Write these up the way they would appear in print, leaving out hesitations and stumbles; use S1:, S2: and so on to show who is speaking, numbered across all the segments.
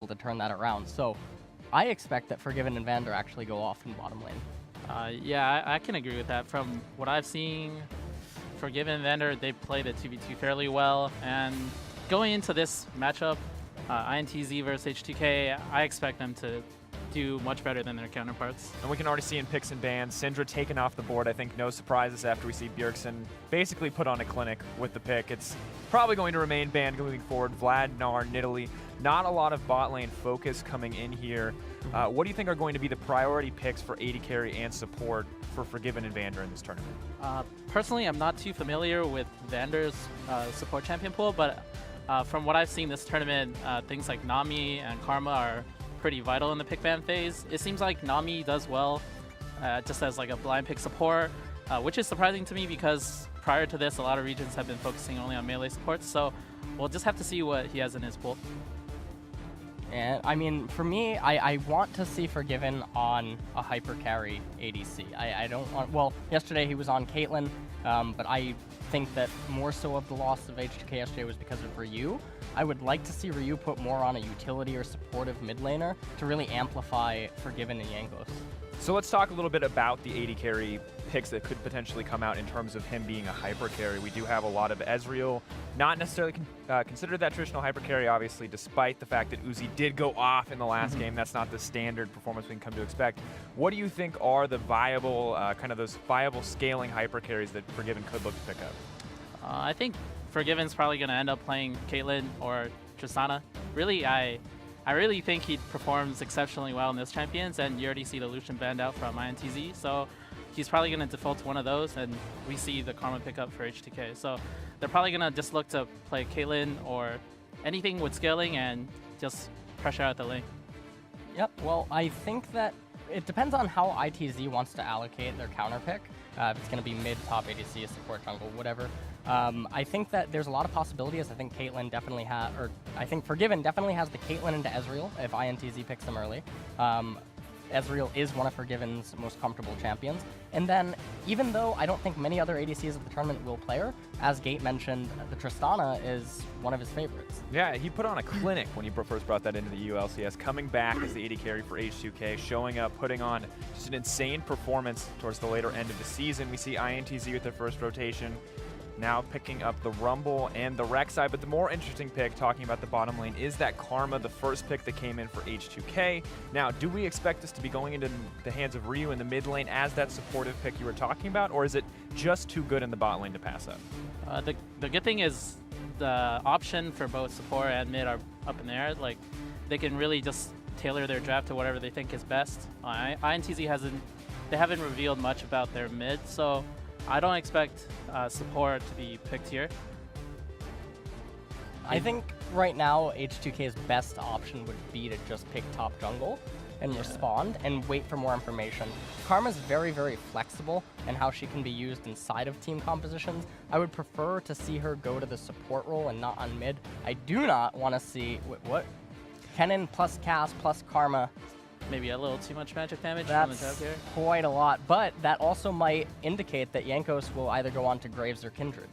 S1: to turn that around. So I expect that FORG1VEN and Vander actually go off in bottom lane.
S2: Yeah, I can agree with that. From what I've seen, FORG1VEN and Vander, they play the 2v2 fairly well. And going into this matchup, iNTZ versus H2K, I expect them to do much better than their counterparts.
S3: And we can already see in picks and bans, Syndra taken off the board. I think no surprises after we see Bjergsen basically put on a clinic with the pick. It's probably going to remain banned moving forward. Vlad, Gnar, Nidalee, not a lot of bot lane focus coming in here. What do you think are going to be the priority picks for AD carry and support for FORG1VEN and Vander in this tournament?
S2: Personally, I'm not too familiar with Vander's support champion pool, but from what I've seen this tournament, things like Nami and Karma are pretty vital in the pick ban phase. It seems like Nami does well just as like a blind pick support, which is surprising to me because prior to this, a lot of regions have been focusing only on melee supports. So we'll just have to see what he has in his pool.
S1: And I mean, for me, I want to see FORG1VEN on a hyper carry ADC. I don't want, well, yesterday he was on Caitlyn, but I think that more so of the loss of H2K yesterday was because of Ryu. I would like to see Ryu put more on a utility or supportive mid laner to really amplify FORG1VEN and Jankos.
S3: So let's talk a little bit about the AD carry picks that could potentially come out in terms of him being a hyper carry. We do have a lot of Ezreal, not necessarily considered that traditional hyper carry, obviously, despite the fact that Uzi did go off in the last game. That's not the standard performance we can come to expect. What do you think are the viable, kind of those viable scaling hyper carries that FORG1VEN could look to pick up?
S2: I think FORG1VEN's probably going to end up playing Caitlyn or Tristana. Really, I really think he performs exceptionally well in this Champions, and you already see the Lucian banned out from iNTZ, so he's probably going to default to one of those, and we see the Karma pickup for H2K. So they're probably going to just look to play Caitlyn or anything with scaling and just pressure out the lane.
S1: Yep, well, I think that it depends on how ITZ wants to allocate their counter pick. If it's going to be mid, top ADC, support, jungle, whatever. I think that there's a lot of possibilities. I think Caitlyn definitely has, or I think FORG1VEN definitely has the Caitlyn into Ezreal if iNTZ picks them early. Ezreal is one of FORG1VEN's most comfortable champions. And then, even though I don't think many other ADCs of the tournament will play her, as Gate mentioned, the Tristana is one of his favorites.
S3: Yeah, he put on a clinic when he first brought that into the ULCS, coming back as the AD carry for H2K, showing up, putting on just an insane performance towards the later end of the season. We see iNTZ with their first rotation, now picking up the Rumble and the RekSai, but the more interesting pick, talking about the bottom lane, is that Karma, the first pick that came in for H2K. Now, do we expect this to be going into the hands of Ryu in the mid lane as that supportive pick you were talking about, or is it just too good in the bot lane to pass up?
S2: The good thing is the option for both support and mid are up in the air. Like, they can really just tailor their draft to whatever they think is best. iNTZ haven't revealed much about their mid, so I don't expect support to be picked here.
S1: I think right now H2K's best option would be to just pick top jungle and respond and wait for more information. Karma's very, very flexible in how she can be used inside of team compositions. I would prefer to see her go to the support role and not on mid. I do not want to see, what? Kennen plus Cass plus Karma.
S2: Maybe a little too much magic damage
S1: That's
S2: from the top here.
S1: Quite a lot, but that also might indicate that Jankos will either go on to Graves or Kindred.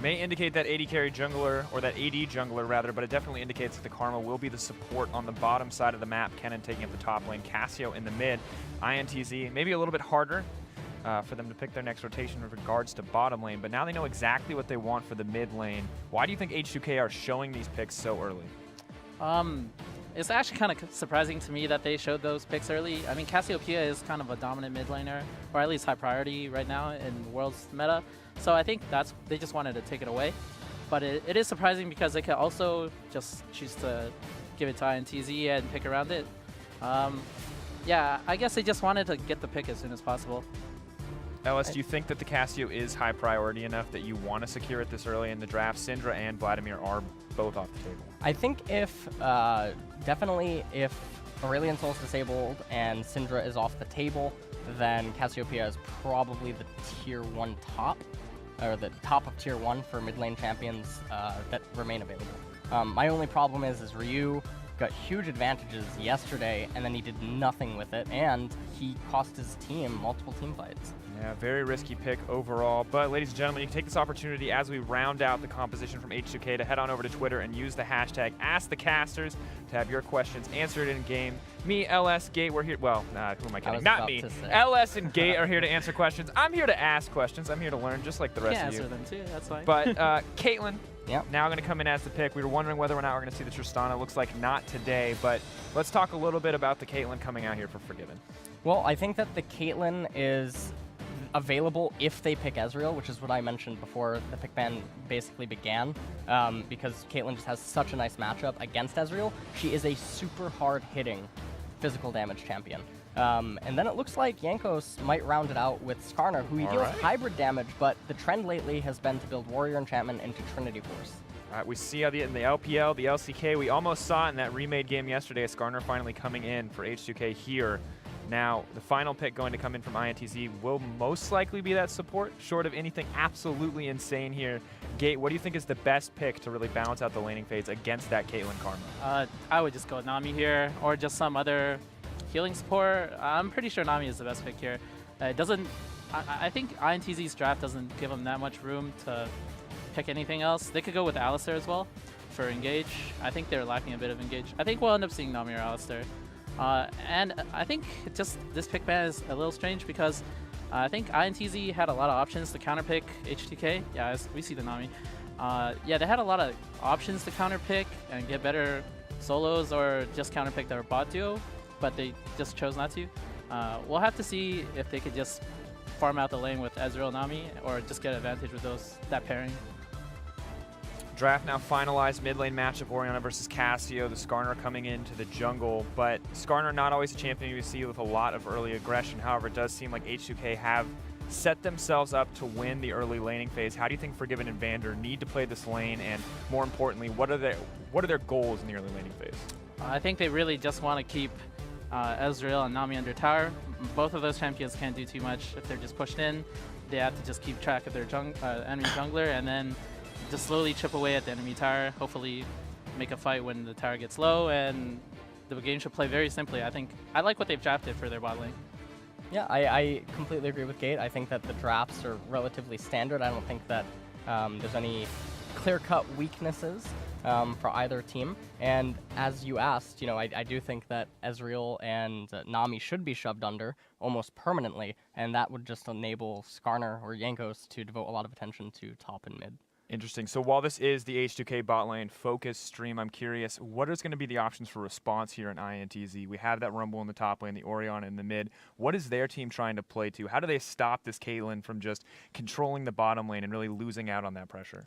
S3: May indicate that AD carry jungler, or that AD jungler rather, but it definitely indicates that the Karma will be the support on the bottom side of the map. Kennen taking up the top lane, Cassio in the mid. iNTZ, maybe a little bit harder for them to pick their next rotation with regards to bottom lane, but now they know exactly what they want for the mid lane. Why do you think H2K are showing these picks so early?
S2: It's actually kind of surprising to me that they showed those picks early. I mean, Cassiopeia is kind of a dominant mid laner, or at least high priority right now in Worlds meta. So I think they just wanted to take it away. But it is surprising because they could also just choose to give it to iNTZ and pick around it. Yeah, I guess they just wanted to get the pick as soon as possible.
S3: LS, do you think that the Cassio is high priority enough that you want to secure it this early in the draft? Syndra and Vladimir are both off the table.
S1: I think if, definitely if Aurelion Sol's disabled and Syndra is off the table, then Cassiopeia is probably the tier 1 top, or the top of tier 1 for mid lane champions that remain available. My only problem is Ryu got huge advantages yesterday, and then he did nothing with it, and he cost his team multiple team fights.
S3: Yeah, very risky pick overall. But ladies and gentlemen, you can take this opportunity as we round out the composition from H2K to head on over to Twitter and use the hashtag AskTheCasters to have your questions answered in game. Me, LS, Gate, we're here. Well, who am I kidding? Not me. LS and Gate are here to answer questions. I'm here to ask questions. I'm here to learn, just like the rest of you.
S2: Answer them too. That's fine.
S3: But Caitlyn,
S1: Yep.
S3: now going to come in as the pick. We were wondering whether or not we're going to see the Tristana. Looks like not today. But let's talk a little bit about the Caitlyn coming out here for Forgiven.
S1: Well, I think that the Caitlyn is available if they pick Ezreal, which is what I mentioned before the pick ban basically began, because Caitlyn just has such a nice matchup against Ezreal. She is a super hard-hitting physical damage champion. And then it looks like Jankos might round it out with Skarner, who he deals hybrid damage, but the trend lately has been to build Warrior Enchantment into Trinity Force.
S3: All right, we see how in the LPL, the LCK, we almost saw it in that remade game yesterday, Skarner finally coming in for H2K here. Now, the final pick going to come in from iNTZ will most likely be that support, short of anything absolutely insane here. Gate, what do you think is the best pick to really balance out the laning phase against that Caitlyn Karma?
S2: I would just go with Nami here, or just some other healing support. I'm pretty sure Nami is the best pick here. It doesn't. I think iNTZ's draft doesn't give them that much room to pick anything else. They could go with Alistar as well for engage. I think they're lacking a bit of engage. I think we'll end up seeing Nami or Alistar. And I think just this pick ban is a little strange because I think iNTZ had a lot of options to counterpick H2K. Yeah, we see the Nami. Yeah, they had a lot of options to counterpick and get better solos or just counterpick their bot duo, but they just chose not to. We'll have to see if they could just farm out the lane with Ezreal and Nami or just get advantage with that pairing.
S3: Draft now finalized, mid lane matchup, Orianna versus Cassio, the Skarner coming into the jungle, but Skarner not always a champion you see with a lot of early aggression. However, it does seem like H2K have set themselves up to win the early laning phase. How do you think Forgiven and Vander need to play this lane, and more importantly, what are their goals in the early laning phase?
S2: I think they really just want to keep Ezreal and Nami under tower. Both of those champions can't do too much if they're just pushed in. They have to just keep track of their enemy jungler and then just slowly chip away at the enemy tower, hopefully make a fight when the tower gets low, and the game should play very simply. I like what they've drafted for their bot lane.
S1: Yeah, I completely agree with Gate. I think that the drafts are relatively standard. I don't think that there's any clear-cut weaknesses for either team. And as you asked, you know, I do think that Ezreal and Nami should be shoved under almost permanently, and that would just enable Skarner or Jankos to devote a lot of attention to top and mid.
S3: Interesting. So while this is the H2K bot lane focus stream, I'm curious, what is going to be the options for response here in iNTZ? We have that Rumble in the top lane, the Orianna in the mid. What is their team trying to play to? How do they stop this Caitlyn from just controlling the bottom lane and really losing out on that pressure?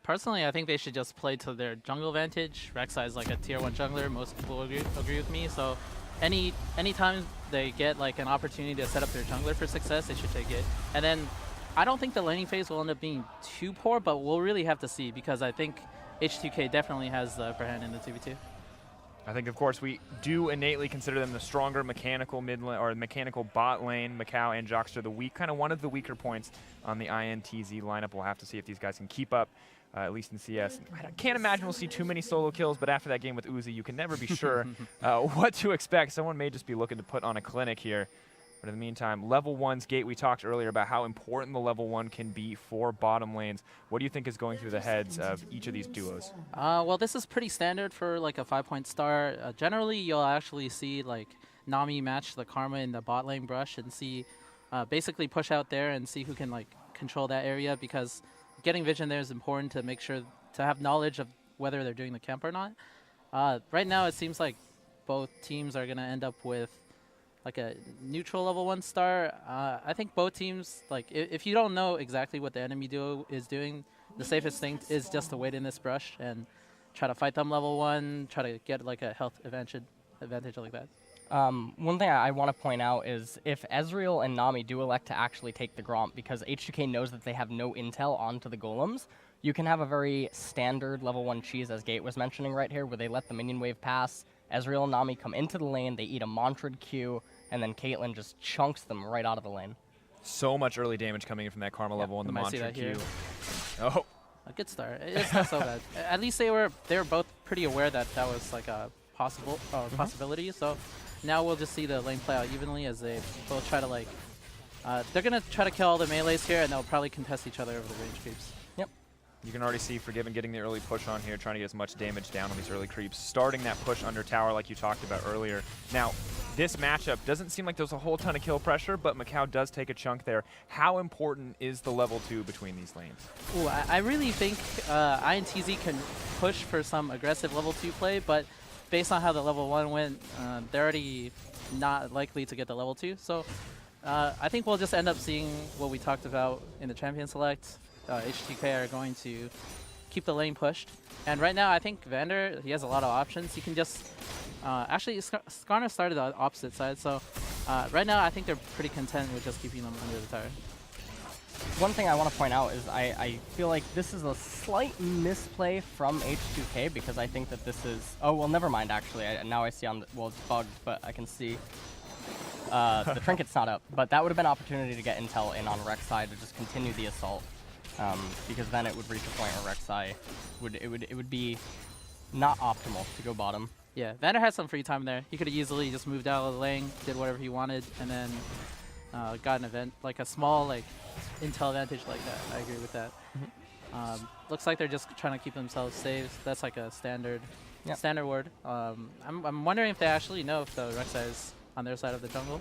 S2: Personally, I think they should just play to their jungle advantage. RekSai is like a tier 1 jungler. Most people agree with me. So anytime they get like an opportunity to set up their jungler for success, they should take it. And then I don't think the laning phase will end up being too poor, but we'll really have to see because I think H2K definitely has the upper hand in the 2v2.
S3: I think, of course, we do innately consider them the stronger mechanical mid lane or mechanical bot lane. micaO and Jockster, one of the weaker points on the iNTZ lineup. We'll have to see if these guys can keep up, at least in CS. I can't imagine we'll see too many solo kills, but after that game with Uzi, you can never be sure what to expect. Someone may just be looking to put on a clinic here. But in the meantime, level 1's Gate, we talked earlier about how important the level 1 can be for bottom lanes. What do you think is going through the heads of each of these duos?
S2: Well, this is pretty standard for like a 5-point star. Generally, you'll actually see like Nami match the Karma in the bot lane brush and see basically push out there and see who can like control that area, because getting vision there is important to make sure to have knowledge of whether they're doing the camp or not. Right now, it seems like both teams are going to end up with like a neutral level 1 star. I think both teams, like if you don't know exactly what the enemy duo is doing, the safest thing is just to wait in this brush and try to fight them level 1, try to get like a health advantage like that.
S1: One thing I want to point out is if Ezreal and Nami do elect to actually take the Gromp, because H2K knows that they have no intel onto the golems, you can have a very standard level 1 cheese, as Gate was mentioning right here, where they let the minion wave pass, Ezreal and Nami come into the lane, they eat a Mantrid Q, and then Caitlyn just chunks them right out of the lane.
S3: So much early damage coming in from that Karma level in the Mantrid Q. Oh.
S2: A good start. It's not so bad. At least they were both pretty aware that that was like a possibility. So now we'll just see the lane play out evenly as they both try to like They're going to try to kill all the melees here, and they'll probably contest each other over the range creeps.
S1: Yep.
S3: You can already see FORG1VEN getting the early push on here, trying to get as much damage down on these early creeps, starting that push under tower like you talked about earlier. Now, this matchup doesn't seem like there's a whole ton of kill pressure, but micaO does take a chunk there. How important is the level 2 between these lanes?
S2: Ooh, I really think iNTZ can push for some aggressive level 2 play, but based on how the level 1 went, they're already not likely to get the level 2. So I think we'll just end up seeing what we talked about in the Champion Select. H2K are going to keep the lane pushed. And right now, I think Vander, he has a lot of options. He can just... actually, Skarner started the opposite side, so right now I think they're pretty content with just keeping them under the tower.
S1: One thing I want to point out is I feel like this is a slight misplay from H2K because I think that this is... Oh, well, never mind, actually. Now I see on the... Well, it's bugged, but I can see the trinket's not up. But that would have been an opportunity to get intel in on RekSai to just continue the assault. Because then it would reach a point where RekSai would be not optimal to go bottom.
S2: Yeah, Vander had some free time there. He could have easily just moved out of the lane, did whatever he wanted, and then got an event, like a small intel advantage like that. I agree with that. Looks like they're just trying to keep themselves safe. That's like a standard word. I'm wondering if they actually know if the RekSai is on their side of the jungle.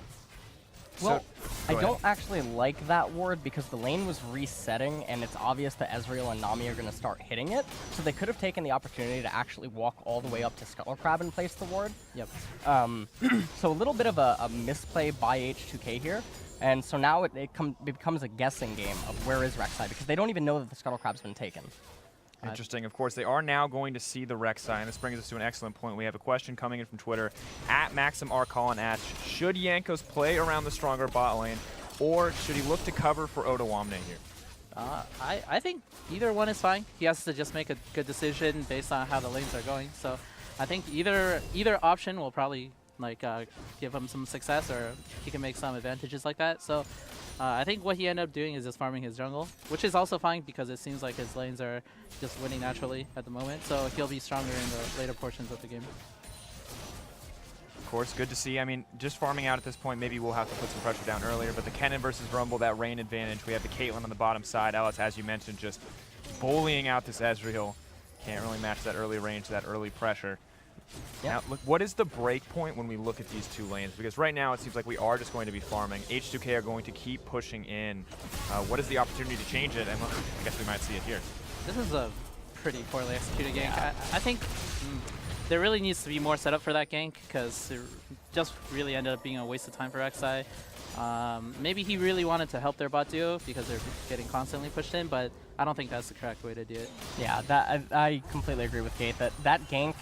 S1: Well, I don't actually like that ward because the lane was resetting and it's obvious that Ezreal and Nami are going to start hitting it. So they could have taken the opportunity to actually walk all the way up to Scuttlecrab and place the ward.
S2: Yep.
S1: So a little bit of a misplay by H2K here. And so now it becomes a guessing game of where is RekSai because they don't even know that the Scuttlecrab's been taken.
S3: Interesting. Of course, they are now going to see the RekSai, and this brings us to an excellent point. We have a question coming in from Twitter. @MaximRColin asks, should Jankos play around the stronger bot lane, or should he look to cover for Odoamne here?
S2: I think either one is fine. He has to just make a good decision based on how the lanes are going. So I think either option will probably give him some success, or he can make some advantages like that. So I think what he ended up doing is just farming his jungle, which is also fine because it seems like his lanes are just winning naturally at the moment. So he'll be stronger in the later portions of the game.
S3: Of course, good to see. I mean, just farming out at this point, maybe we'll have to put some pressure down earlier, but the Kennen versus Rumble, that rain advantage. We have the Caitlyn on the bottom side. Ellis, as you mentioned, just bullying out this Ezreal. Can't really match that early range, that early pressure. Now, look, what is the break point when we look at these two lanes? Because right now it seems like we are just going to be farming. H2K are going to keep pushing in. What is the opportunity to change it? And look, I guess we might see it here.
S2: This is a pretty poorly executed gank. I think there really needs to be more setup for that gank because it just really ended up being a waste of time for RekSai. Maybe he really wanted to help their bot duo because they're getting constantly pushed in, but I don't think that's the correct way to do it.
S1: Yeah, I completely agree with Kate that gank,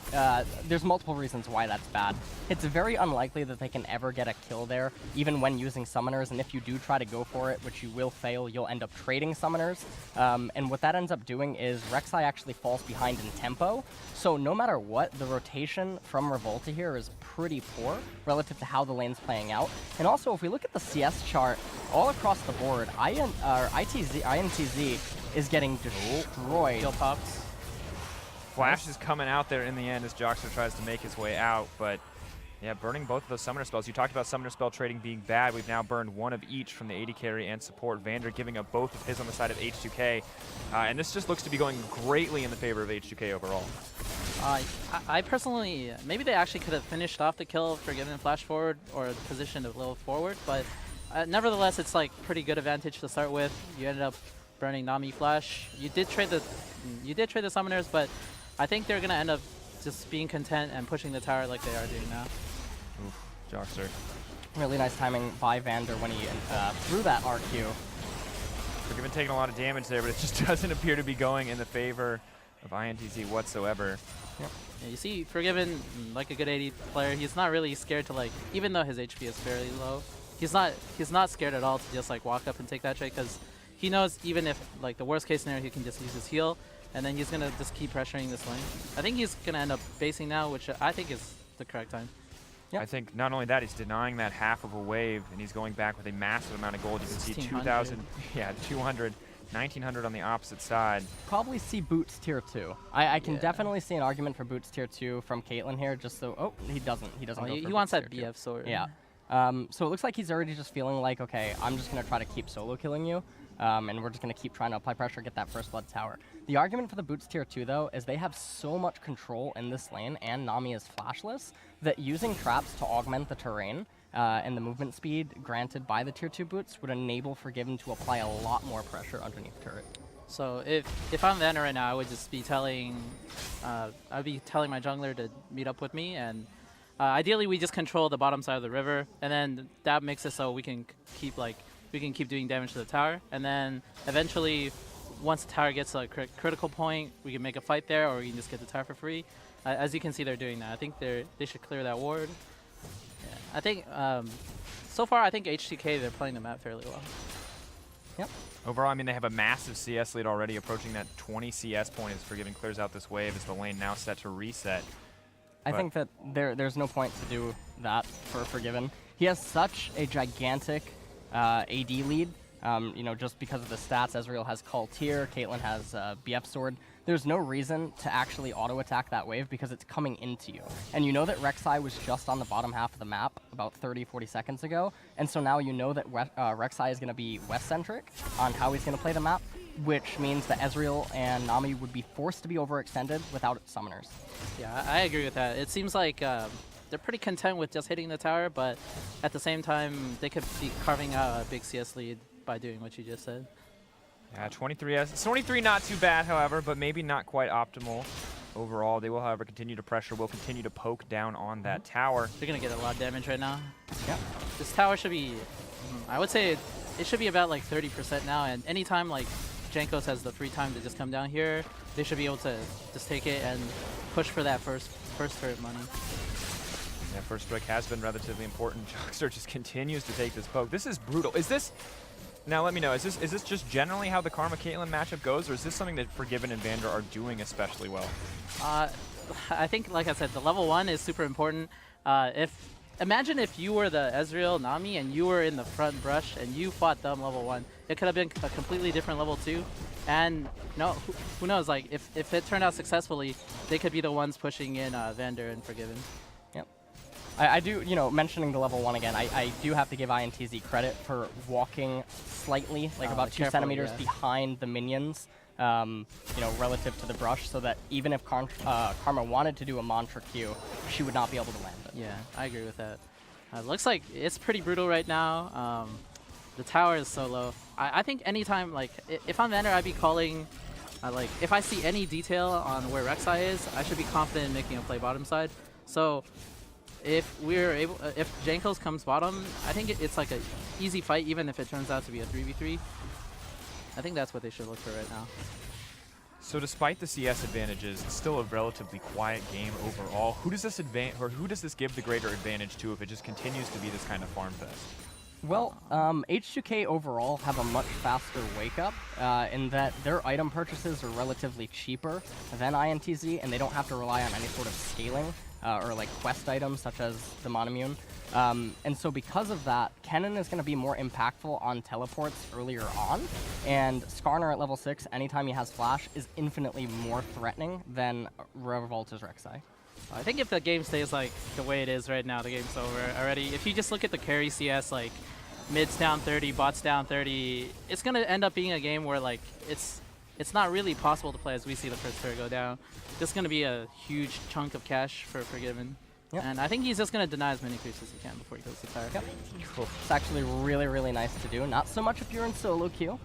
S1: there's multiple reasons why that's bad. It's very unlikely that they can ever get a kill there, even when using summoners, and if you do try to go for it, which you will fail, you'll end up trading summoners. And what that ends up doing is RekSai actually falls behind in tempo, so no matter what, the rotation from Revolta here is pretty poor relative to how the lane's playing out. And also, if we look at the CS chart, all across the board, iNTZ is getting destroyed.
S2: Kill pops.
S3: Flash is coming out there in the end as Jockster tries to make his way out, but yeah, burning both of those summoner spells. You talked about summoner spell trading being bad. We've now burned one of each from the AD carry and support. Vander giving up both of his on the side of H2K. And this just looks to be going greatly in the favor of H2K overall.
S2: I personally, maybe they actually could have finished off the kill for giving flash forward or positioned a little forward, but nevertheless, it's like pretty good advantage to start with. You ended up burning Nami flash. You did trade the summoners, but I think they're gonna end up just being content and pushing the tower like they are doing now.
S3: Oof, Jockster.
S1: Really nice timing by Vander when he threw that RQ.
S3: They've been taking a lot of damage there, but it just doesn't appear to be going in the favor of iNTZ whatsoever.
S1: Yep.
S2: Yeah, you see, FORG1VEN, like a good AD player, he's not really scared to even though his HP is fairly low, he's not scared at all to just walk up and take that trade because he knows even if the worst case scenario, he can just use his heal, and then he's gonna just keep pressuring this lane. I think he's gonna end up basing now, which I think is the correct time.
S3: Yep. I think not only that, he's denying that half of a wave, and he's going back with a massive amount of gold. You can see 2,000, yeah, 200, 1,900 on the opposite side.
S1: Probably see boots tier 2. I can definitely see an argument for boots tier 2 from Caitlyn here, just so, he doesn't
S2: He
S1: go for
S2: wants
S1: boots
S2: that
S1: tier 2.
S2: BF sword.
S1: Yeah. So it looks like he's already just feeling like, okay, I'm just going to try to keep solo killing you, and we're just going to keep trying to apply pressure, get that first blood tower. The argument for the Boots tier 2, though, is they have so much control in this lane, and Nami is flashless, that using traps to augment the terrain and the movement speed granted by the tier 2 Boots would enable FORG1VEN to apply a lot more pressure underneath the turret.
S2: So if I'm Vander right now, I would just be telling, I'd be telling my jungler to meet up with me, and ideally we just control the bottom side of the river, and then that makes it so we can keep doing damage to the tower, and then eventually, once the tower gets to a critical point, we can make a fight there, or we can just get the tower for free. As you can see, they're doing that. I think they should clear that ward. Yeah. I think so far, I think H2K they're playing the map fairly well.
S1: Yep.
S3: Overall, I mean, they have a massive CS lead already, approaching that 20 CS point as FORG1VEN clears out this wave as the lane now set to reset.
S1: I think that there's no point to do that for FORG1VEN. He has such a gigantic AD lead, you know, just because of the stats. Ezreal has Call Tier, Caitlyn has BF Sword. There's no reason to actually auto-attack that wave because it's coming into you. And you know that RekSai was just on the bottom half of the map about 30, 40 seconds ago, and so now you know that RekSai is going to be West-centric on how he's going to play the map, which means that Ezreal and Nami would be forced to be overextended without summoners.
S2: Yeah, I agree with that. It seems like they're pretty content with just hitting the tower, but at the same time, they could be carving out a big CS lead by doing what you just said.
S3: Yeah, 23 not too bad, however, but maybe not quite optimal overall. They will, however, continue to pressure, will continue to poke down on that tower.
S2: They're going to get a lot of damage right now.
S1: Yeah.
S2: This tower should be, I would say it should be about like 30% now, and anytime like Jankos has the free time to just come down here, they should be able to just take it and push for that first turret money.
S3: Yeah, first strike has been relatively important. Jockster just continues to take this poke. This is brutal. Is this... Now let me know, is this just generally how the Karma Caitlyn matchup goes, or is this something that FORG1VEN and Vander are doing especially well?
S2: I think, like I said, the level 1 is super important. Imagine if you were the Ezreal Nami and you were in the front brush and you fought them level 1. It could have been a completely different level 2. And no, who knows, like if it turned out successfully, they could be the ones pushing in Vander and FORG1VEN.
S1: Yep. I do, you know, mentioning the level 1 again, I do have to give iNTZ credit for walking slightly, like about 2 centimeters behind the minions, you know, relative to the brush, so that even if Karma wanted to do a mantra Q, she would not be able to land it.
S2: Yeah, I agree with that. Looks like it's pretty brutal right now. The tower is so low. I think anytime, like, if I'm Vander, I'd be calling, like, if I see any detail on where RekSai is, I should be confident in making a play bottom side. So if Jankos comes bottom, I think it's like an easy fight, even if it turns out to be a 3v3. I think that's what they should look for right now.
S3: So despite the CS advantages, it's still a relatively quiet game overall. Who does this give the greater advantage to if it just continues to be this kind of farm fest?
S1: Well, H2K overall have a much faster wake-up in that their item purchases are relatively cheaper than iNTZ, and they don't have to rely on any sort of scaling or like quest items such as the Monomune. And so because of that, Kennen is going to be more impactful on teleports earlier on, and Skarner at level 6, anytime he has flash, is infinitely more threatening than Revolta's RekSai.
S2: I think if the game stays like the way it is right now, the game's over already. If you just look at the carry CS, like mids down 30, bots down 30, it's going to end up being a game where like it's not really possible to play as we see the first turret go down. This is going to be a huge chunk of cash for FORG1VEN. Yep. And I think he's just going to deny as many creeps as he can before he goes to fire.
S1: Yep. Cool. It's actually really, really nice to do. Not so much if you're in solo queue,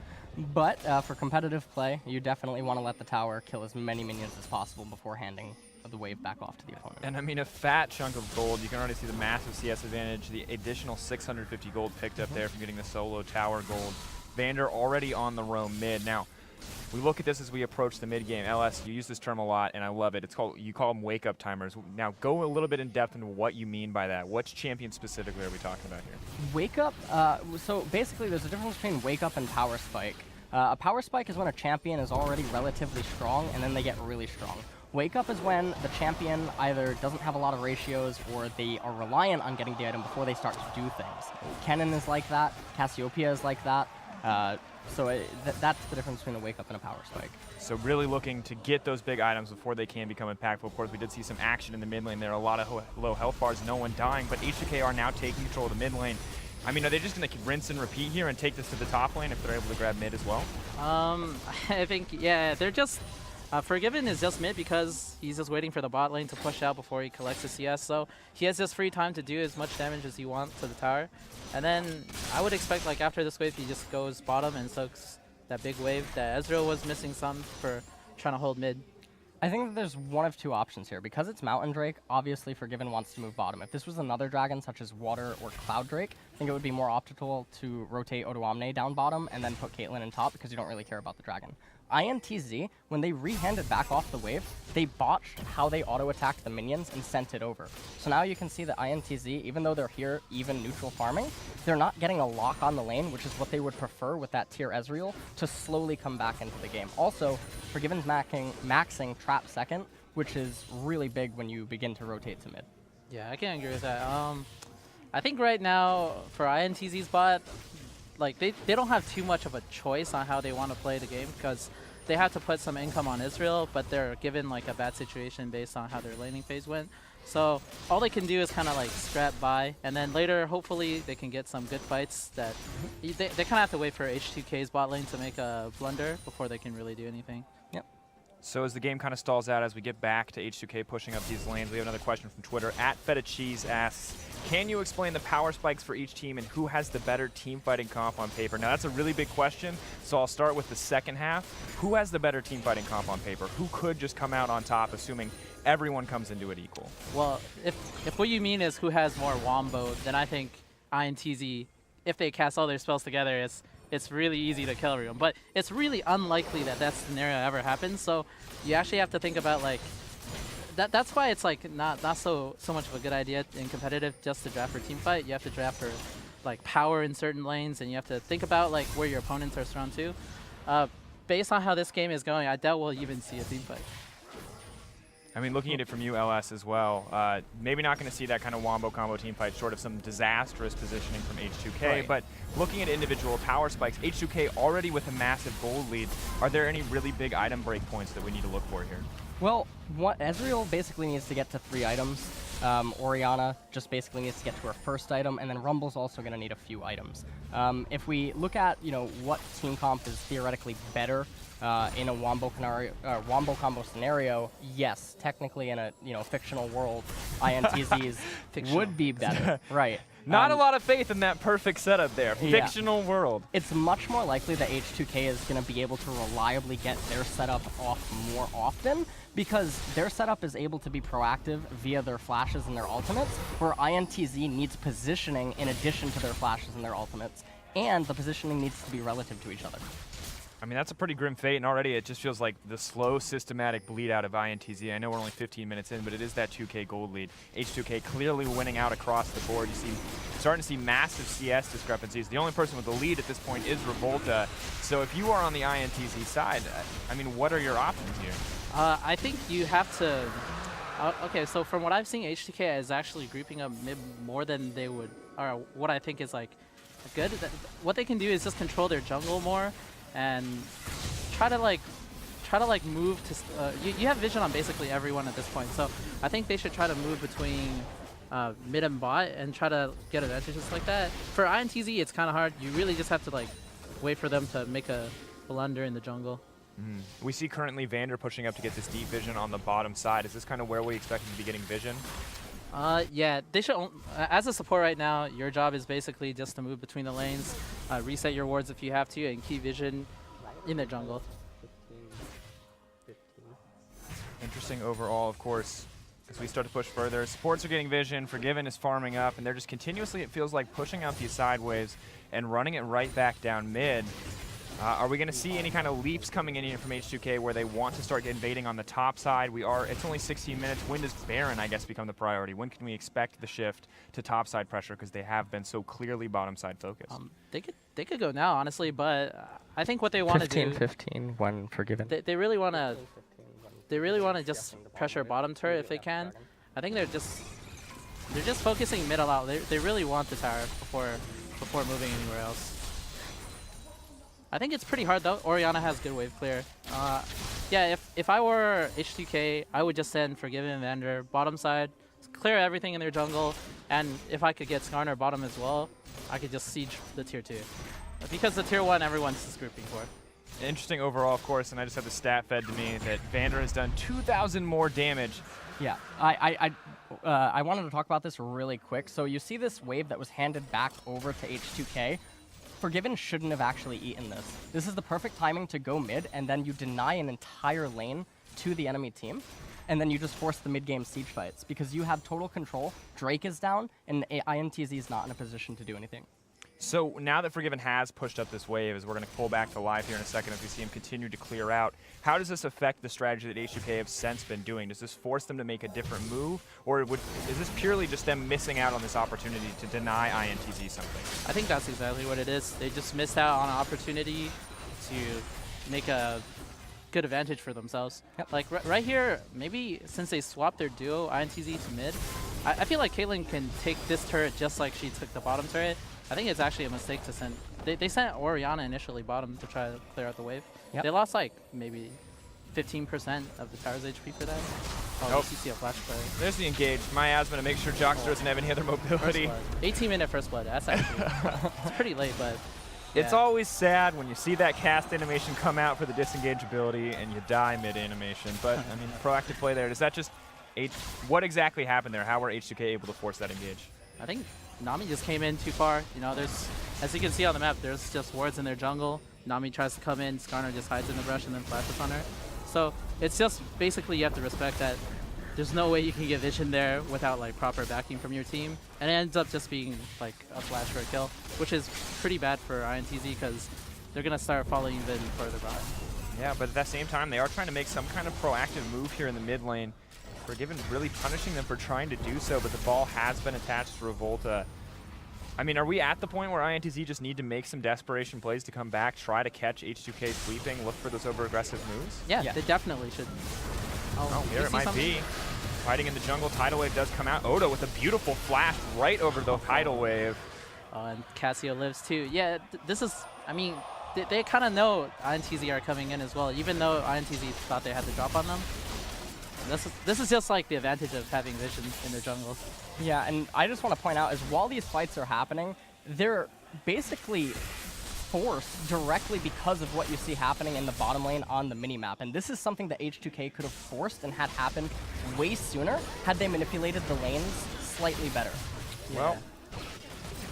S1: but for competitive play, you definitely want to let the tower kill as many minions as possible before handing the wave back off to the opponent.
S3: And I mean, a fat chunk of gold. You can already see the massive CS advantage, the additional 650 gold picked up there from getting the solo tower gold. Vander already on the roam mid. Now, we look at this as we approach the mid game. LS, you use this term a lot, and I love it. It's called, you call them wake-up timers. Now, go a little bit in depth into what you mean by that. Which champion specifically are we talking about here?
S1: Wake up, so basically there's a difference between wake up and power spike. A power spike is when a champion is already relatively strong, and then they get really strong. Wake up is when the champion either doesn't have a lot of ratios or they are reliant on getting the item before they start to do things. Kennen is like that, Cassiopeia is like that. That's the difference between a wake up and a power spike.
S3: So really looking to get those big items before they can become impactful. Of course, we did see some action in the mid lane there, a lot of low health bars, no one dying, but H2K are now taking control of the mid lane. I mean, are they just going to rinse and repeat here and take this to the top lane if they're able to grab mid as well?
S2: I think, yeah, they're just... FORG1VEN is just mid because he's just waiting for the bot lane to push out before he collects the CS, so he has just free time to do as much damage as he wants to the tower. And then I would expect, like, after this wave, he just goes bottom and soaks that big wave that Ezreal was missing some for trying to hold mid.
S1: I think that there's one of two options here. Because it's Mountain Drake, obviously FORG1VEN wants to move bottom. If this was another dragon, such as Water or Cloud Drake, I think it would be more optimal to rotate Odoamne down bottom and then put Caitlyn in top because you don't really care about the dragon. iNTZ, when they rehanded back off the wave, they botched how they auto-attacked the minions and sent it over. So now you can see that iNTZ, even though they're here even neutral farming, they're not getting a lock on the lane, which is what they would prefer with that tier Ezreal, to slowly come back into the game. Also, FORG1VEN's maxing trap second, which is really big when you begin to rotate to mid.
S2: Yeah, I can agree with that. I think right now, for iNTZ's bot, like they don't have too much of a choice on how they want to play the game because they have to put some income on Ezreal, but they're given like a bad situation based on how their laning phase went. So all they can do is kind of like scrap by, and then later hopefully they can get some good fights that they kind of have to wait for H2K's bot lane to make a blunder before they can really do anything.
S1: Yep.
S3: So as the game kind of stalls out, as we get back to H2K pushing up these lanes, we have another question from Twitter. @FetaCheese asks, can you explain the power spikes for each team and who has the better team fighting comp on paper? Now that's a really big question, so I'll start with the second half. Who has the better team fighting comp on paper? Who could just come out on top, assuming everyone comes into it equal?
S2: Well, if what you mean is who has more wombo, then I think iNTZ, if they cast all their spells together, it's really easy to kill everyone. But it's really unlikely that that scenario ever happens, so you actually have to think about like, that's why it's like not so much of a good idea in competitive just to draft for team fight. You have to draft for like power in certain lanes, and you have to think about like where your opponents are strong too. Based on how this game is going, I doubt we'll even see a team fight.
S3: I mean, looking at it from you, LS, as well, maybe not going to see that kind of wombo combo team fight short of some disastrous positioning from H2K,
S1: right.
S3: But looking at individual power spikes, H2K already with a massive gold lead. Are there any really big item break points that we need to look for here?
S1: Well, Ezreal basically needs to get to 3 items. Orianna just basically needs to get to her first item, and then Rumble's also going to need a few items. If we look at, what team comp is theoretically better in a wombo combo scenario, yes, technically in a fictional world, iNTZ's would be better, right?
S3: Not a lot of faith in that perfect setup there. Fictional world.
S1: It's much more likely that H2K is going to be able to reliably get their setup off more often because their setup is able to be proactive via their flashes and their ultimates, where iNTZ needs positioning in addition to their flashes and their ultimates, and the positioning needs to be relative to each other.
S3: I mean, that's a pretty grim fate, and already it just feels like the slow, systematic bleed out of iNTZ. I know we're only 15 minutes in, but it is that 2K gold lead. H2K clearly winning out across the board. Starting to see massive CS discrepancies. The only person with the lead at this point is Revolta. So if you are on the iNTZ side, I mean, what are your options here?
S2: I think you have to... okay, so from what I've seen, H2K is actually grouping up mid more than they would, or what I think is like good. What they can do is just control their jungle more and try to move to. You have vision on basically everyone at this point, so I think they should try to move between mid and bot and try to get advantages like that. For iNTZ, it's kind of hard. You really just have to like wait for them to make a blunder in the jungle.
S3: We see currently Vander pushing up to get this deep vision on the bottom side. Is this kind of where we expect him to be getting vision?
S2: Yeah, they should. As a support right now, your job is basically just to move between the lanes, reset your wards if you have to, and keep vision in the jungle.
S3: Interesting overall, of course, as we start to push further. Supports are getting vision, FORG1VEN is farming up, and they're just continuously, it feels like, pushing out these sideways and running it right back down mid. Are we going to see any kind of leaps coming in here from H2K where they want to start invading on the top side? It's only 16 minutes. When does Baron, I guess, become the priority? When can we expect the shift to top side pressure, because they have been so clearly bottom side focused?
S2: They could go now, honestly, but I think what they want to do...
S1: 15-15 when FORG1VEN.
S2: They really want to just pressure bottom turret if they can. I think they're just focusing mid a lot. They really want the tower before moving anywhere else. I think it's pretty hard though. Orianna has good wave clear. Yeah, if I were H2K, I would just send FORG1VEN Vander bottom side, clear everything in their jungle, and if I could get Skarner bottom as well, I could just siege the tier 2. Because the tier 1, everyone's just grouping for.
S3: Interesting overall, of course, and I just had the stat fed to me that Vander has done 2,000 more damage.
S1: Yeah, I wanted to talk about this really quick. So you see this wave that was handed back over to H2K. FORG1VEN shouldn't have actually eaten this. This is the perfect timing to go mid, and then you deny an entire lane to the enemy team, and then you just force the mid-game siege fights because you have total control. Drake is down, and iNTZ is not in a position to do anything.
S3: So now that FORG1VEN has pushed up this wave, as we're going to pull back to live here in a second as we see him continue to clear out, how does this affect the strategy that H2K have since been doing? Does this force them to make a different move, or is this purely just them missing out on this opportunity to deny iNTZ something?
S2: I think that's exactly what it is. They just missed out on an opportunity to make a good advantage for themselves.
S1: Yep.
S2: Like right here, maybe since they swapped their duo iNTZ to mid, I feel like Caitlyn can take this turret just like she took the bottom turret. I think it's actually a mistake to send. They sent Orianna initially bottom to try to clear out the wave.
S1: Yep.
S2: They lost like maybe 15% of the tower's HP for that. Oh,
S3: Nope.
S2: you see a flash play.
S3: There's the engage. miasma to make sure Jockster doesn't have any other mobility.
S2: 18-minute first blood. That's actually it's pretty late, but
S3: It's
S2: yeah.
S3: always sad when you see that cast animation come out for the disengage ability and you die mid-animation. But, I mean, proactive play there. Does that just... what exactly happened there? How were H2K able to force that engage?
S2: I think Nami just came in too far. You know, there's, as you can see on the map, there's just wards in their jungle. Nami tries to come in, Skarner just hides in the brush and then flashes on her. So it's just basically you have to respect that there's no way you can get vision there without like proper backing from your team. And it ends up just being like a flash for a kill, which is pretty bad for iNTZ because they're going to start falling even further behind.
S3: Yeah, but at that same time, they are trying to make some kind of proactive move here in the mid lane. FORG1VEN really punishing them for trying to do so, but the ball has been attached to Revolta. I mean, are we at the point where iNTZ just need to make some desperation plays to come back, try to catch H2K sweeping, look for those over-aggressive moves?
S2: Yeah, they definitely should.
S3: Oh, here it might be. Fighting in the jungle, tidal wave does come out. Odo with a beautiful flash right over the tidal wave.
S2: And Cassio lives too. Yeah, this is, I mean, they kind of know iNTZ are coming in as well, even though iNTZ thought they had the drop on them. This is just like the advantage of having vision in their jungle.
S1: Yeah, and I just want to point out is while these fights are happening, they're basically forced directly because of what you see happening in the bottom lane on the minimap. And this is something that H2K could have forced and had happened way sooner had they manipulated the lanes slightly better.
S3: Well,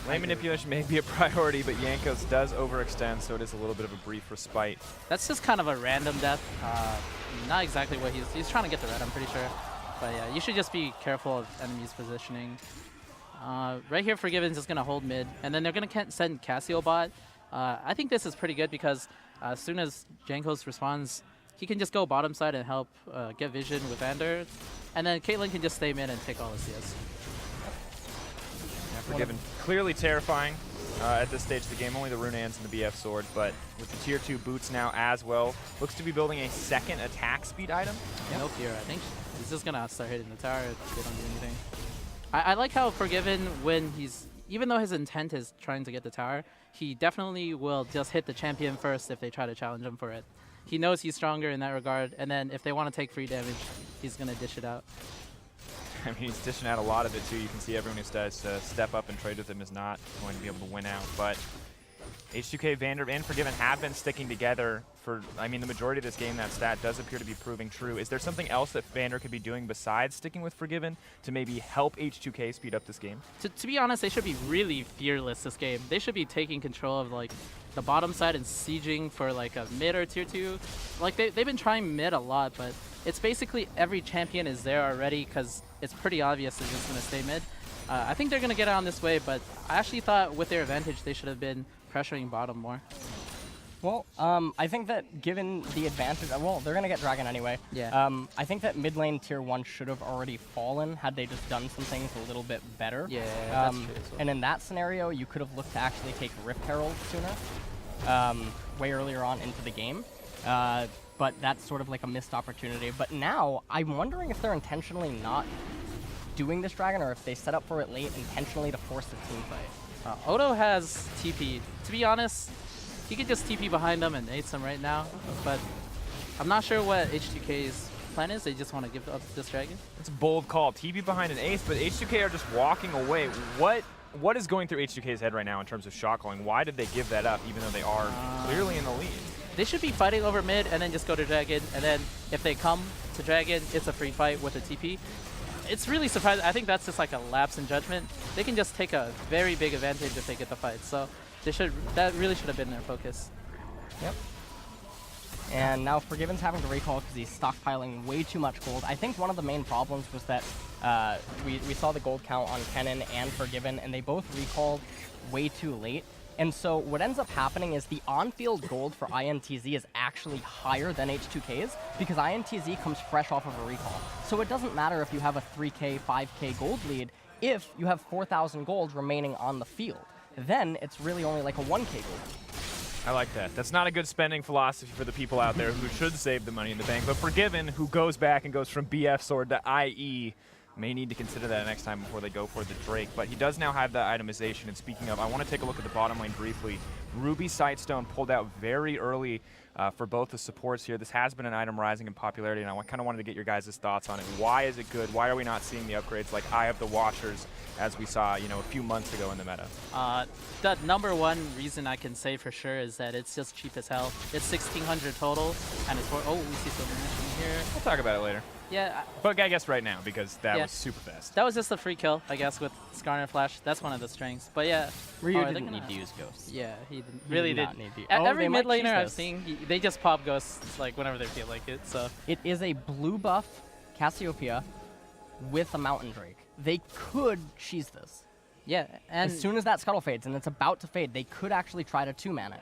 S3: lane manipulation may be a priority, but Jankos does overextend, so it is a little bit of a brief respite.
S2: That's just kind of a random death. Not exactly what he's trying to get the red, I'm pretty sure. But yeah, you should just be careful of enemies' positioning. Right here, FORG1VEN's just going to hold mid, and then they're going to send Cassio bot. I think this is pretty good because as soon as Jankos responds, he can just go bottom side and help get vision with Vander, and then Caitlyn can just stay mid and take all the CS.
S3: Yeah, FORG1VEN clearly terrifying at this stage of the game. Only the Runaans and the BF sword, but with the tier 2 boots now as well, looks to be building a second attack speed item.
S2: No fear. I think he's just going to start hitting the tower if they don't do anything. I like how FORG1VEN, when he's, even though his intent is trying to get the tower, he definitely will just hit the champion first if they try to challenge him for it. He knows he's stronger in that regard, and then if they want to take free damage, he's going to dish it out.
S3: I mean, he's dishing out a lot of it, too. You can see everyone who decides to step up and trade with him is not going to be able to win out. But H2K, Vander, and FORG1VEN have been sticking together for, I mean, the majority of this game. That stat does appear to be proving true. Is there something else that Vander could be doing besides sticking with FORG1VEN to maybe help H2K speed up this game?
S2: To be honest, they should be really fearless this game. They should be taking control of, like, the bottom side and sieging for, like, a mid or tier 2. Like, they've been trying mid a lot, but it's basically every champion is there already because it's pretty obvious they're just going to stay mid. I think they're going to get on this way, but I actually thought with their advantage, they should have been pressuring bottom more.
S1: Well, I think that given the advantage, well, they're going to get Dragon anyway.
S2: Yeah.
S1: I think that mid lane tier 1 should have already fallen had they just done some things a little bit better.
S2: Yeah, that's true.
S1: And in that scenario, you could have looked to actually take Rift Herald sooner, way earlier on into the game. But that's sort of like a missed opportunity. But now, I'm wondering if they're intentionally not doing this Dragon or if they set up for it late intentionally to force the team fight.
S2: Odo has TP. To be honest, he could just TP behind them and ace them right now, but I'm not sure what H2K's plan is. They just want to give up this dragon.
S3: It's a bold call. TP behind an ace, but H2K are just walking away. What is going through H2K's head right now in terms of shot calling? Why did they give that up even though they are clearly in the lead?
S2: They should be fighting over mid and then just go to dragon, and then if they come to dragon, it's a free fight with a TP. It's really surprising. I think that's just like a lapse in judgment. They can just take a very big advantage if they get the fight. So that really should have been their focus.
S1: Yep. And now FORG1VEN's having to recall because he's stockpiling way too much gold. I think one of the main problems was that we saw the gold count on Kennen and FORG1VEN, and they both recalled way too late. And so what ends up happening is the on-field gold for iNTZ is actually higher than H2K's because iNTZ comes fresh off of a recall. So it doesn't matter if you have a 3K, 5K gold lead if you have 4,000 gold remaining on the field. Then it's really only like a 1K gold lead.
S3: I like that. That's not a good spending philosophy for the people out there who should save the money in the bank. But FORG1VEN, who goes back and goes from BF sword to IE, may need to consider that next time before they go for the Drake. But he does now have that itemization. And speaking of, I want to take a look at the bottom lane briefly. Ruby Sightstone pulled out very early for both the supports here. This has been an item rising in popularity, and I kind of wanted to get your guys' thoughts on it. Why is it good? Why are we not seeing the upgrades like Eye of the Watchers as we saw, you know, a few months ago in the meta?
S2: The number one reason I can say for sure is that it's just cheap as hell. It's 1,600 total, and it's oh, we see some munition here.
S3: We'll talk about it later.
S2: Yeah.
S3: But I guess right now, because that was super fast.
S2: That was just a free kill, I guess, with Skarner Flash. That's one of the strengths. But yeah.
S1: Ryu didn't need to use Ghosts.
S2: Yeah, he didn't.
S1: He
S2: really
S1: did
S2: didn't.
S1: Not need to.
S2: Every mid laner I've seen, they just pop Ghosts like whenever they feel like it. So
S1: it is a blue buff Cassiopeia with a Mountain Drake. They could cheese this.
S2: Yeah, and
S1: as soon as that scuttle fades, and it's about to fade, they could actually try to 2-man it.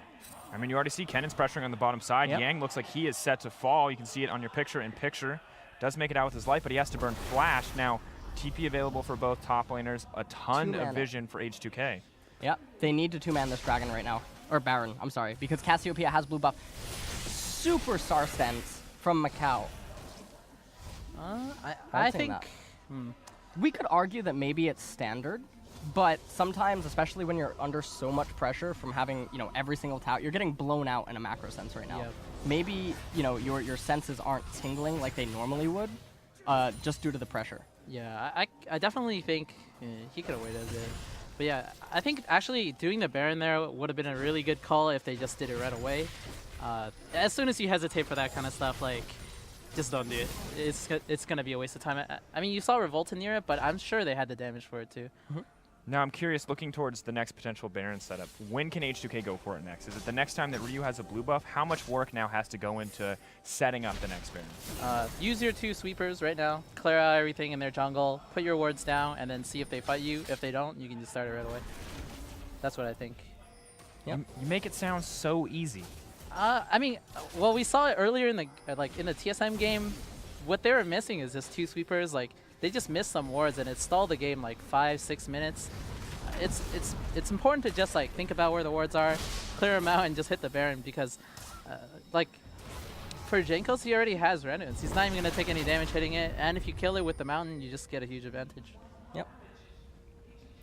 S3: I mean, you already see Kennen's pressuring on the bottom side.
S1: Yep.
S3: Yang looks like he is set to fall. You can see it on your picture-in-picture. Does make it out with his life, but he has to burn Flash. Now, TP available for both top laners. A ton of vision for H2K.
S1: Yeah, they need to 2-man this dragon right now. Or Baron, I'm sorry, because Cassiopeia has blue buff. Super Star stance from micaO.
S2: I think...
S1: We could argue that maybe it's standard, but sometimes, especially when you're under so much pressure from having, you know, every single tower, you're getting blown out in a macro sense right now.
S2: Yep.
S1: Maybe, you know, your senses aren't tingling like they normally would, just due to the pressure.
S2: Yeah, I definitely think he could have waited a bit. But yeah, I think actually doing the Baron there would have been a really good call if they just did it right away. As soon as you hesitate for that kind of stuff, like, just don't do it. It's going to be a waste of time. I mean, you saw Revolta near it, but I'm sure they had the damage for it too.
S3: Now, I'm curious, looking towards the next potential Baron setup, when can H2K go for it next? Is it the next time that Ryu has a blue buff? How much work now has to go into setting up the next Baron?
S2: Use your 2 sweepers right now. Clear out everything in their jungle. Put your wards down, and then see if they fight you. If they don't, you can just start it right away. That's what I think.
S1: Yep.
S3: You make it sound so easy.
S2: I mean, well, we saw it earlier in the in the TSM game. What they were missing is just 2 sweepers. Like, they just missed some wards, and it stalled the game like 5-6 minutes. It's important to just like think about where the wards are, clear them out, and just hit the Baron because, like, for Jankos, he already has Renus. He's not even gonna take any damage hitting it, and if you kill it with the Mountain, you just get a huge advantage.
S1: Yep.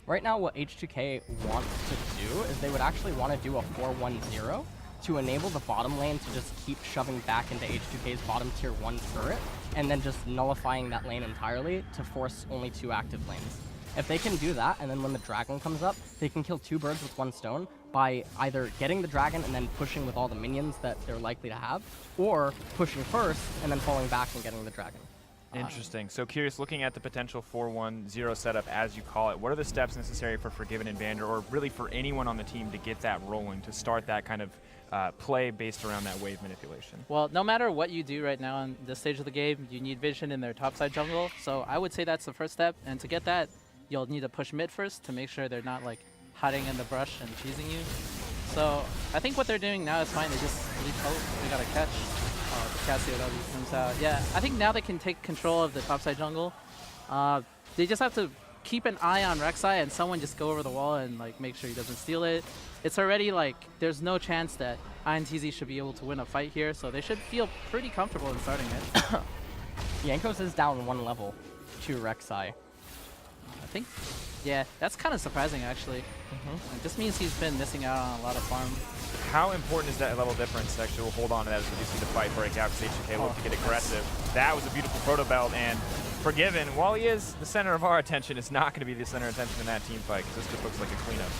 S1: Right now, what H2K wants to do is they would actually want to do a 4-1-0 to enable the bottom lane to just keep shoving back into H2K's bottom tier 1 turret, and then just nullifying that lane entirely to force only 2 active lanes. If they can do that, and then when the dragon comes up, they can kill 2 birds with 1 stone by either getting the dragon and then pushing with all the minions that they're likely to have, or pushing first and then falling back and getting the dragon.
S3: Interesting. So curious, looking at the potential 4-1-0 setup, as you call it, what are the steps necessary for FORG1VEN and Vander, or really for anyone on the team to get that rolling, to start that kind of play based around that wave manipulation?
S2: Well, no matter what you do right now on this stage of the game, you need vision in their topside jungle. So I would say that's the first step. And to get that, you'll need to push mid first to make sure they're not like hiding in the brush and cheesing you. So I think what they're doing now is fine. They just leave hope. They got to catch. The Cassiopeia comes out. Yeah, I think now they can take control of the topside jungle. They just have to keep an eye on RekSai and someone just go over the wall and like make sure he doesn't steal it. It's already like there's no chance that iNTZ should be able to win a fight here, so they should feel pretty comfortable in starting it.
S1: Jankos is down 1 level to RekSai.
S2: I think, yeah, that's kind of surprising actually. It just means he's been missing out on a lot of farm.
S3: How important is that level difference to actually hold on to that as we do see the fight break out because H2K looked to get aggressive. That was a beautiful proto belt, and Forgiven, while he is the center of our attention, is not going to be the center of attention in that team fight because this just looks like a cleanup.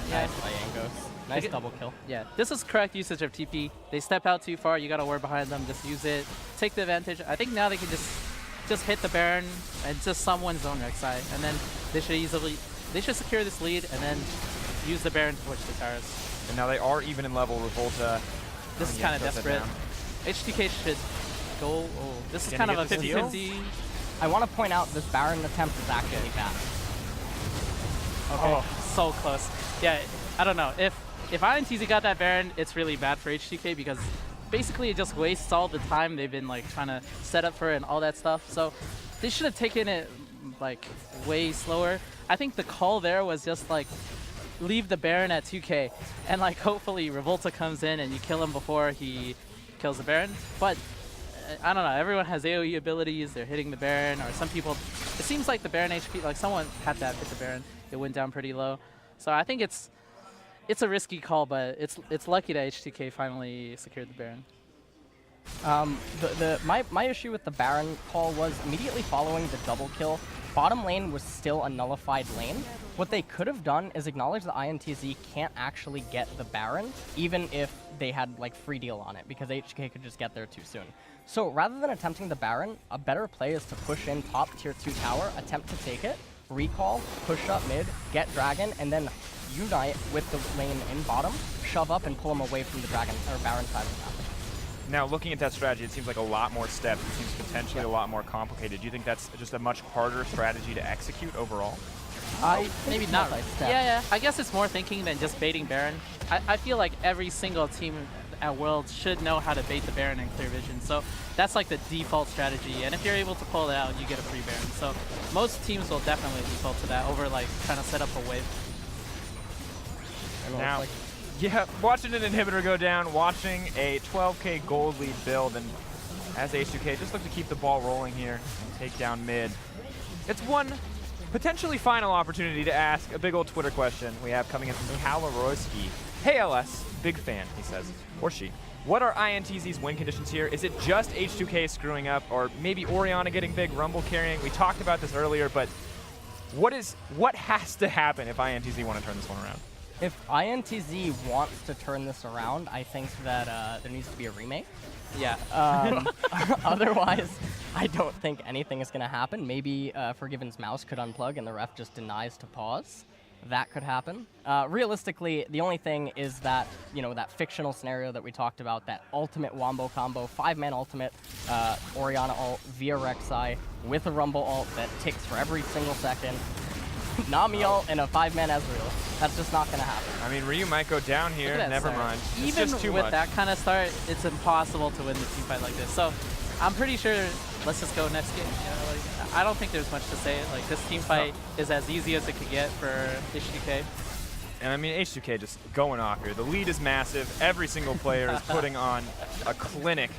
S1: Nice by Jankos. Nice double kill.
S2: Yeah, this is correct usage of TP. They step out too far, you got to ward behind them, just use it, take the advantage. I think now they can just hit the Baron and just someone's own RekSai, and then they should secure this lead and then use the Baron to push the towers.
S3: And now they are even in level. Revolta.
S2: This is kind of desperate. H2K should go. Oh, this is kind of a 50-50.
S1: I want to point out this Baron attempt is actually bad.
S2: Okay, so close. Yeah, I don't know. If iNTZ got that Baron, it's really bad for H2K because basically it just wastes all the time they've been like trying to set up for it and all that stuff. So they should have taken it like way slower. I think the call there was just like leave the Baron at 2K and like hopefully Revolta comes in and you kill him before he kills the Baron. But I don't know, everyone has AoE abilities, they're hitting the Baron, or some people, it seems like the Baron HP, like someone had that hit the Baron, it went down pretty low. So I think it's a risky call, but it's lucky that H2K finally secured the Baron.
S1: My issue with the Baron call was immediately following the double kill, bottom lane was still a nullified lane. What they could have done is acknowledge that iNTZ can't actually get the Baron, even if they had like free deal on it, because H2K could just get there too soon. So rather than attempting the Baron, a better play is to push in top tier 2 tower, attempt to take it, recall, push up mid, get Dragon, and then unite with the lane in bottom, shove up and pull him away from the Dragon or Baron side of the map.
S3: Now, looking at that strategy, it seems like a lot more steps. It seems potentially a lot more complicated. Do you think that's just a much harder strategy to execute overall?
S2: Maybe not. Yeah. I guess it's more thinking than just baiting Baron. I feel like every single team at Worlds should know how to bait the Baron in clear vision. So that's like the default strategy. And if you're able to pull it out, you get a free Baron. So most teams will definitely default to that over like trying to set up a wave.
S3: Now, yeah, watching an inhibitor go down, watching a 12K gold lead build, and as H2K just look to keep the ball rolling here and take down mid. It's one potentially final opportunity to ask a big old Twitter question we have coming in from Kalarowski. Hey LS, big fan, he says, or she. What are iNTZ's win conditions here? Is it just H2K screwing up, or maybe Orianna getting big, Rumble carrying? We talked about this earlier, but what has to happen if iNTZ want to turn this one around?
S1: If iNTZ wants to turn this around, I think that there needs to be a remake.
S2: Yeah.
S1: Otherwise, I don't think anything is going to happen. Maybe Forgiven's mouse could unplug and the ref just denies to pause. That could happen. Realistically, the only thing is that, that fictional scenario that we talked about, that ultimate wombo combo, 5-man ultimate, Orianna ult via RekSai with a Rumble ult that ticks for every single second. Nami ult and a 5-man Ezreal. That's just not going to happen.
S3: I mean, Ryu might go down here. Never mind.
S2: Even
S3: it's just too
S2: with
S3: much.
S2: that kind of start, it's impossible to win the team fight like this. So I'm pretty sure, let's just go next game. I don't think there's much to say. Like, this team fight is as easy as it could get for H2K.
S3: And I mean, H2K just going off here. The lead is massive. Every single player is putting on a clinic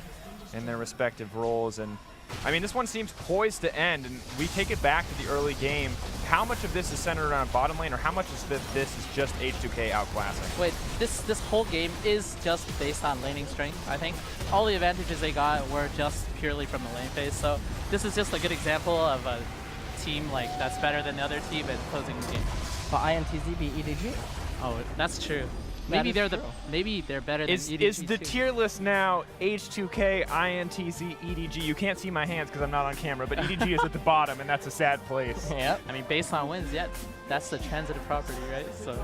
S3: in their respective roles. And I mean, this one seems poised to end, and we take it back to the early game. How much of this is centered around bottom lane, or how much of this is just H2K outclassing?
S2: Wait, this whole game is just based on laning strength, I think. All the advantages they got were just purely from the lane phase, so this is just a good example of a team like that's better than the other team at closing the game.
S1: But iNTZ beat EDG.
S2: Oh, that's true. Maybe they're better than EDG.
S3: Is the tier list now H2K, iNTZ, EDG? You can't see my hands because I'm not on camera, but EDG is at the bottom, and that's a sad place.
S1: Yep.
S2: I mean, based on wins, yeah, that's the transitive property, right? So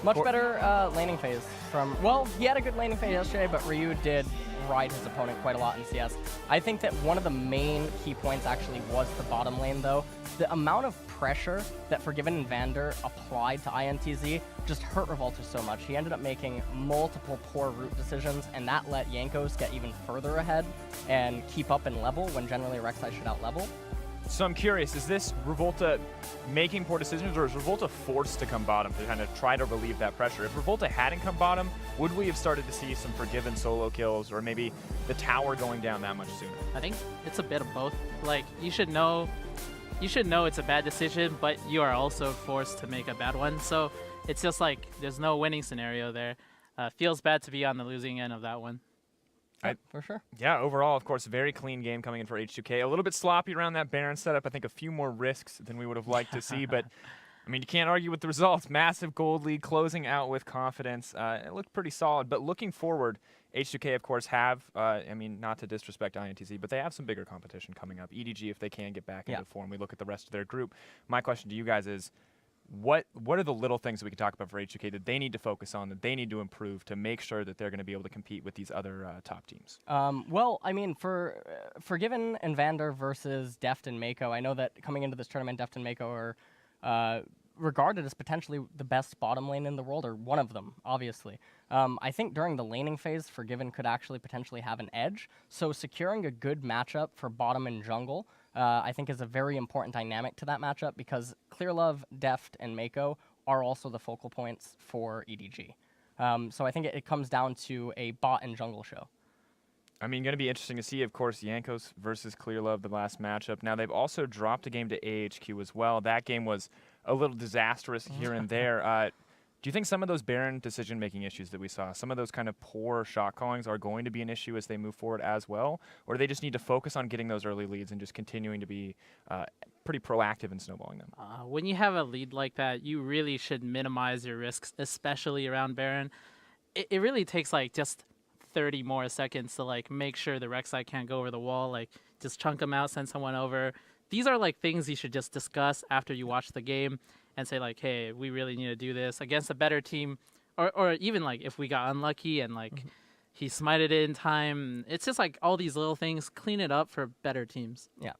S1: much better laning phase from. Well, he had a good laning phase yesterday, but Ryu did ride his opponent quite a lot in CS. I think that one of the main key points actually was the bottom lane, though. The amount of pressure that Forgiven and Vander applied to iNTZ just hurt Revolta so much. He ended up making multiple poor route decisions, and that let Jankos get even further ahead and keep up in level when generally RekSai should out-level.
S3: So I'm curious, is this Revolta making poor decisions, or is Revolta forced to come bottom to kind of try to relieve that pressure? If Revolta hadn't come bottom, would we have started to see some Forgiven solo kills, or maybe the tower going down that much sooner?
S2: I think it's a bit of both. Like, you should know it's a bad decision, but you are also forced to make a bad one. So it's just like there's no winning scenario there. Feels bad to be on the losing end of that one.
S1: For sure.
S3: Yeah, overall, of course, very clean game coming in for H2K. A little bit sloppy around that Baron setup. I think a few more risks than we would have liked to see, but I mean, you can't argue with the results. Massive gold lead, closing out with confidence. It looked pretty solid, but looking forward, H2K, of course, have, I mean, not to disrespect iNTZ, but they have some bigger competition coming up. EDG, if they can get back into form, we look at the rest of their group. My question to you guys is, what are the little things that we can talk about for H2K that they need to focus on, that they need to improve to make sure that they're going to be able to compete with these other top teams?
S1: Well, I mean, for FORG1VEN and Vander versus Deft and micaO, I know that coming into this tournament, Deft and micaO are regarded as potentially the best bottom lane in the world, or one of them, obviously. I think during the laning phase, FORG1VEN could actually potentially have an edge. So securing a good matchup for bottom and jungle, I think is a very important dynamic to that matchup, because ClearLove, Deft, and micaO are also the focal points for EDG. So I think it comes down to a bot and jungle show.
S3: I mean, going to be interesting to see, of course, Jankos versus ClearLove, the last matchup. Now, they've also dropped a game to AHQ as well. That game was a little disastrous here and there. Do you think some of those Baron decision-making issues that we saw, some of those kind of poor shot callings are going to be an issue as they move forward as well? Or do they just need to focus on getting those early leads and just continuing to be pretty proactive in snowballing them?
S2: When you have a lead like that, you really should minimize your risks, especially around Baron. It really takes like just 30 more seconds to like make sure the RekSai can't go over the wall, like just chunk them out, send someone over. These are like things you should just discuss after you watch the game and say like, hey, we really need to do this against a better team, or even like if we got unlucky and like he smited it in time. It's just like all these little things, clean it up for better teams.
S1: Yeah.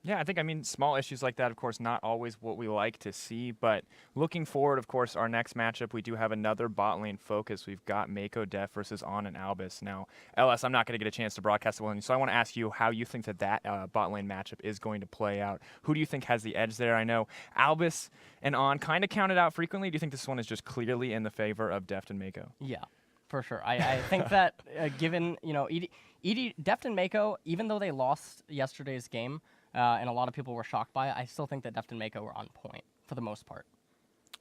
S3: Yeah, I think, I mean, small issues like that, of course, not always what we like to see, but looking forward, of course, our next matchup, we do have another bot lane focus. We've got micaO Def versus On and Albus. Now, LS, I'm not going to get a chance to broadcast it, so I want to ask you how you think that bot lane matchup is going to play out. Who do you think has the edge there? I know Albus and On kind of counted out frequently. Do you think this one is just clearly in the favor of Deft and micaO?
S1: Yeah, for sure. I think that given, you know, Deft and micaO, even though they lost yesterday's game, and a lot of people were shocked by it, I still think that Deft and micaO were on point for the most part.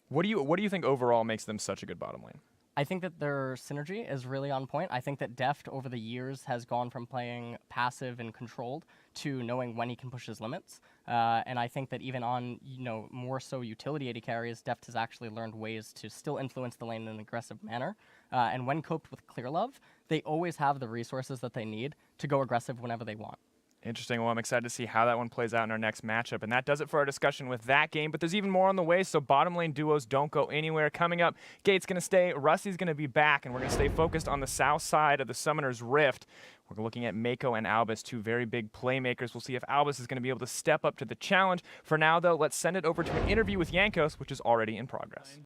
S3: What do you think overall makes them such a good bottom lane?
S1: I think that their synergy is really on point. I think that Deft over the years has gone from playing passive and controlled to knowing when he can push his limits. And I think that even on, you know, more so utility AD carries, Deft has actually learned ways to still influence the lane in an aggressive manner. And when coped with ClearLove, they always have the resources that they need to go aggressive whenever they want.
S3: Interesting. Well, I'm excited to see how that one plays out in our next matchup. And that does it for our discussion with that game. But there's even more on the way, so bottom lane duos don't go anywhere. Coming up, Gate's going to stay, Rusty's going to be back, and we're going to stay focused on the south side of the Summoner's Rift. We're looking at micaO and Albus, two very big playmakers. We'll see if Albus is going to be able to step up to the challenge. For now, though, let's send it over to an interview with Jankos, which is already in progress.